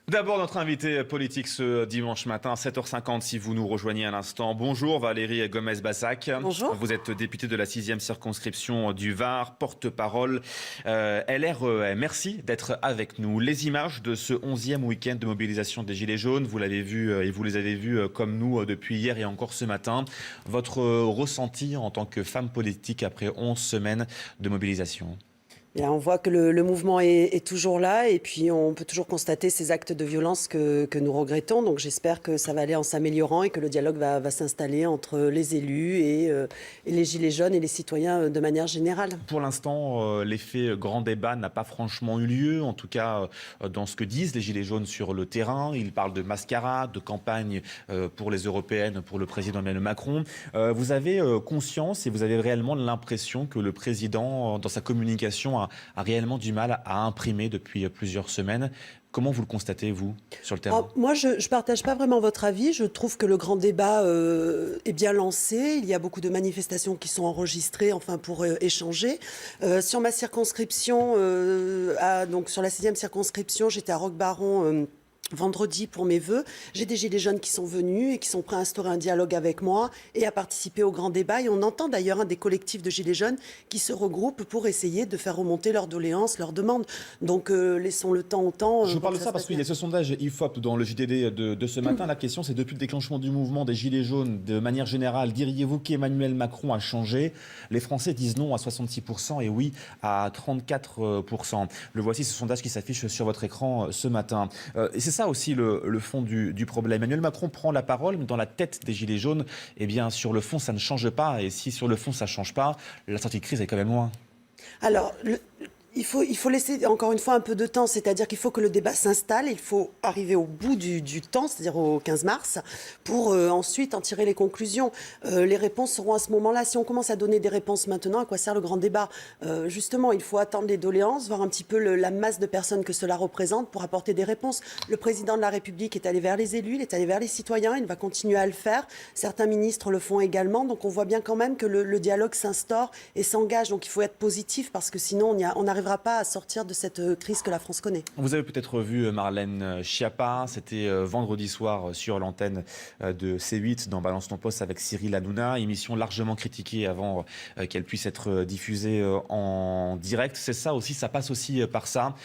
D'abord, notre invité politique ce dimanche matin à 7h50, si vous nous rejoignez à l'instant. Bonjour Valérie Gomez-Bassac. Bonjour. Vous êtes députée de la 6e circonscription du Var, porte-parole LREM. Merci d'être avec nous. Les images de ce 11e week-end de mobilisation des Gilets jaunes, vous l'avez vu et vous les avez vues comme nous depuis hier et encore ce matin. Votre ressenti en tant que femme politique après 11 semaines de mobilisation? Bien, on voit que le mouvement est toujours là et puis on peut toujours constater ces actes de violence que nous regrettons. Donc j'espère que ça va aller en s'améliorant et que le dialogue va s'installer entre les élus et les Gilets jaunes et les citoyens de manière générale. Pour l'instant, l'effet grand débat n'a pas franchement eu lieu, en tout cas dans ce que disent les Gilets jaunes sur le terrain. Ils parlent de mascarade, de campagne pour les européennes, pour le président Emmanuel Macron. Vous avez conscience et vous avez réellement l'impression que le président, dans sa communication, a réellement du mal à imprimer depuis plusieurs semaines. Comment vous le constatez, vous, sur le terrain? Moi, je ne partage pas vraiment votre avis. Je trouve que le grand débat est bien lancé. Il y a beaucoup de manifestations qui sont enregistrées pour échanger. Sur ma circonscription, donc sur la 6e circonscription, j'étais à Roquebaron vendredi pour mes vœux. J'ai des Gilets jaunes qui sont venus et qui sont prêts à instaurer un dialogue avec moi et à participer au grand débat. Et on entend d'ailleurs des collectifs de Gilets jaunes qui se regroupent pour essayer de faire remonter leurs doléances, leurs demandes. Donc laissons le temps au temps. Je vous parle de ça parce qu'il y a ce sondage IFOP dans le JDD de ce matin. La question, c'est depuis le déclenchement du mouvement des Gilets jaunes, de manière générale, diriez-vous qu'Emmanuel Macron a changé? Les Français disent non à 66% et oui à 34%. Le voici, ce sondage qui s'affiche sur votre écran ce matin. Et c'est ça aussi le fond du problème. Emmanuel Macron prend la parole, mais dans la tête des Gilets jaunes, eh bien, sur le fond, ça ne change pas. Et si sur le fond, ça ne change pas, la sortie de crise est quand même loin. Alors, il faut laisser encore une fois un peu de temps, c'est-à-dire qu'il faut que le débat s'installe, il faut arriver au bout du temps, c'est-à-dire au 15 mars, pour ensuite en tirer les conclusions. Les réponses seront à ce moment-là. Si on commence à donner des réponses maintenant, à quoi sert le grand débat? Justement, il faut attendre les doléances, voir un petit peu la masse de personnes que cela représente pour apporter des réponses. Le président de la République est allé vers les élus, il est allé vers les citoyens, il va continuer à le faire. Certains ministres le font également, donc on voit bien quand même que le dialogue s'instaure et s'engage. Donc il faut être positif parce que sinon on n'arrivera pas à sortir de cette crise que la France connaît. Vous avez peut-être vu Marlène Schiappa, c'était vendredi soir sur l'antenne de C8 dans Balance ton poste avec Cyril Hanouna, émission largement critiquée avant qu'elle puisse être diffusée en direct. C'est ça aussi, ça passe aussi par ça,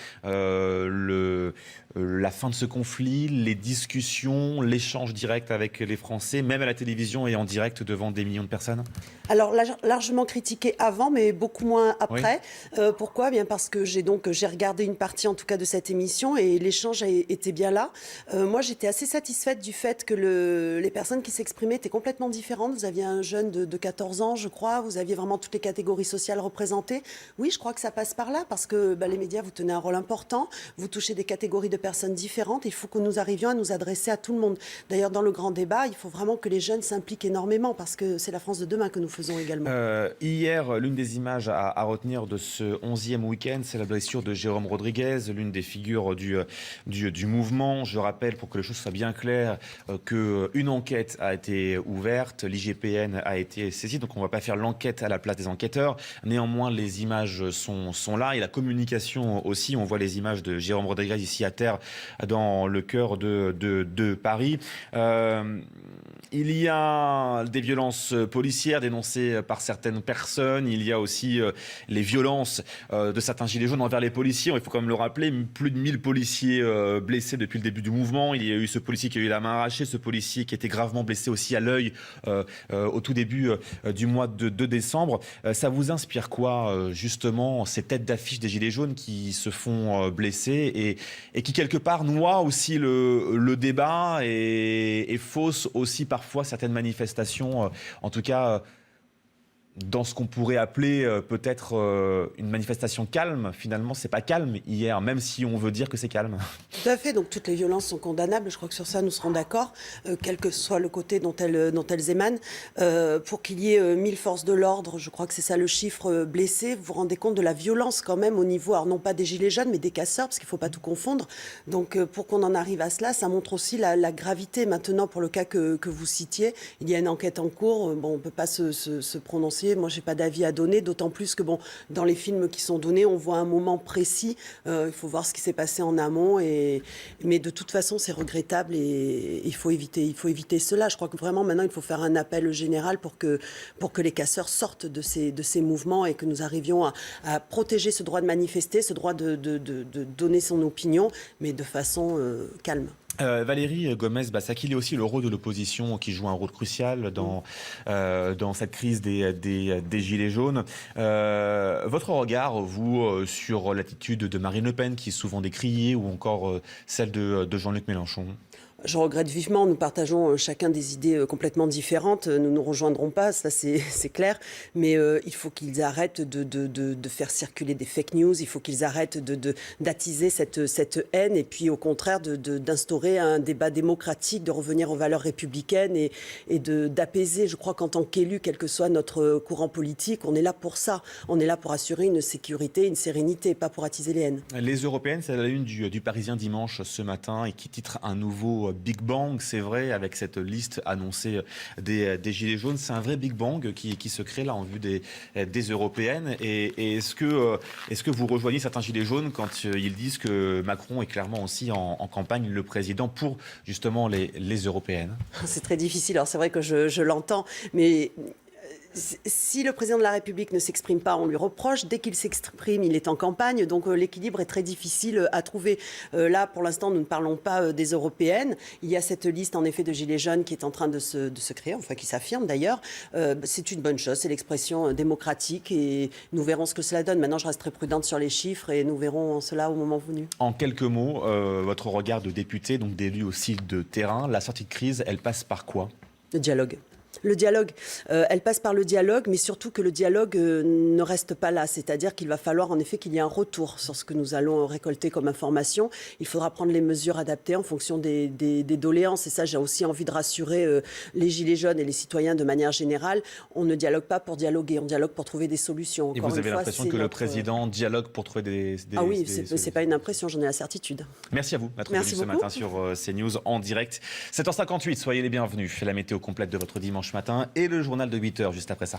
la fin de ce conflit, les discussions, l'échange direct avec les Français, même à la télévision et en direct devant des millions de personnes? Alors, largement critiqué avant, mais beaucoup moins après. Oui. Pourquoi? Bien parce que j'ai regardé une partie, en tout cas, de cette émission et l'échange était bien là. Moi, j'étais assez satisfaite du fait que les personnes qui s'exprimaient étaient complètement différentes. Vous aviez un jeune de 14 ans, je crois. Vous aviez vraiment toutes les catégories sociales représentées. Oui, je crois que ça passe par là parce que les médias, vous tenez un rôle important. Vous touchez des catégories de personnes différentes. Il faut que nous arrivions à nous adresser à tout le monde. D'ailleurs, dans le grand débat, il faut vraiment que les jeunes s'impliquent énormément parce que c'est la France de demain que nous faisons également. Hier, l'une des images à retenir de ce 11e week-end, c'est la blessure de Jérôme Rodriguez, l'une des figures du mouvement. Je rappelle, pour que les choses soient bien claires, qu'une enquête a été ouverte, l'IGPN a été saisie, donc on ne va pas faire l'enquête à la place des enquêteurs. Néanmoins, les images sont là et la communication aussi. On voit les images de Jérôme Rodriguez ici à terre, dans le cœur de Paris. Il y a des violences policières dénoncées par certaines personnes. Il y a aussi les violences de certains gilets jaunes envers les policiers. Il faut quand même le rappeler, plus de 1000 policiers blessés depuis le début du mouvement. Il y a eu ce policier qui a eu la main arrachée, ce policier qui était gravement blessé aussi à l'œil au tout début du mois de décembre. Ça vous inspire quoi, justement, ces têtes d'affiche des gilets jaunes qui se font blesser et qui, quelque part, noient aussi le débat et faussent aussi parfois certaines manifestations, en tout cas dans ce qu'on pourrait appeler peut-être une manifestation calme. Finalement, c'est pas calme hier, même si on veut dire que c'est calme. Tout à fait, donc toutes les violences sont condamnables, je crois que sur ça nous serons d'accord, quel que soit le côté dont elles émanent. Pour qu'il y ait 1000 forces de l'ordre, je crois que c'est ça le chiffre blessé, vous vous rendez compte de la violence quand même au niveau, alors non pas des gilets jaunes, mais des casseurs, parce qu'il ne faut pas tout confondre. Donc pour qu'on en arrive à cela, ça montre aussi la gravité. Maintenant, pour le cas que vous citiez, il y a une enquête en cours, on ne peut pas se prononcer prononcé. Moi, j'ai pas d'avis à donner, d'autant plus que, bon, dans les films qui sont donnés, on voit un moment précis. Il faut voir ce qui s'est passé en amont. Mais de toute façon, c'est regrettable et il faut éviter cela. Je crois que vraiment, maintenant, il faut faire un appel général pour que les casseurs sortent de ces mouvements et que nous arrivions à protéger ce droit de manifester, ce droit de donner son opinion, mais de façon calme. Valérie Gomez-Bassaki, il y a aussi le rôle de l'opposition qui joue un rôle crucial dans cette crise des Gilets jaunes. Votre regard, vous, sur l'attitude de Marine Le Pen, qui est souvent décriée, ou encore celle de Jean-Luc Mélenchon? Je regrette vivement, nous partageons chacun des idées complètement différentes, nous ne nous rejoindrons pas, ça c'est clair, mais il faut qu'ils arrêtent de faire circuler des fake news, il faut qu'ils arrêtent d'attiser cette haine et puis au contraire d'instaurer un débat démocratique, de revenir aux valeurs républicaines et d'apaiser. Je crois qu'en tant qu'élu, quel que soit notre courant politique, on est là pour ça, on est là pour assurer une sécurité, une sérénité, pas pour attiser les haines. Les Européennes, c'est à la une du Parisien dimanche ce matin et qui titre un nouveau Big Bang, c'est vrai, avec cette liste annoncée des Gilets jaunes. C'est un vrai Big Bang qui se crée là en vue des européennes. Et est-ce que vous rejoignez certains Gilets jaunes quand ils disent que Macron est clairement aussi en campagne le président pour justement les européennes? C'est très difficile. Alors c'est vrai que je l'entends, mais si le président de la République ne s'exprime pas, on lui reproche. Dès qu'il s'exprime, il est en campagne. Donc l'équilibre est très difficile à trouver. Là, pour l'instant, nous ne parlons pas des européennes. Il y a cette liste, en effet, de gilets jaunes qui est en train de se créer, enfin qui s'affirme d'ailleurs. C'est une bonne chose, c'est l'expression démocratique et nous verrons ce que cela donne. Maintenant, je reste très prudente sur les chiffres et nous verrons cela au moment venu. En quelques mots, votre regard de député, donc d'élu aussi de terrain, la sortie de crise, elle passe par quoi? Le dialogue. Le dialogue, elle passe par le dialogue, mais surtout que le dialogue ne reste pas là. C'est-à-dire qu'il va falloir en effet qu'il y ait un retour sur ce que nous allons récolter comme information. Il faudra prendre les mesures adaptées en fonction des doléances. Et ça, j'ai aussi envie de rassurer les Gilets jaunes et les citoyens de manière générale. On ne dialogue pas pour dialoguer, on dialogue pour trouver des solutions. Encore et vous avez l'impression que le président dialogue pour trouver des Ah oui, c'est pas une impression, j'en ai la certitude. Merci à vous d'être venu ce matin sur CNews en direct. 7h58, soyez les bienvenus. La météo complète de votre dimanche matin et le journal de 8h juste après ça.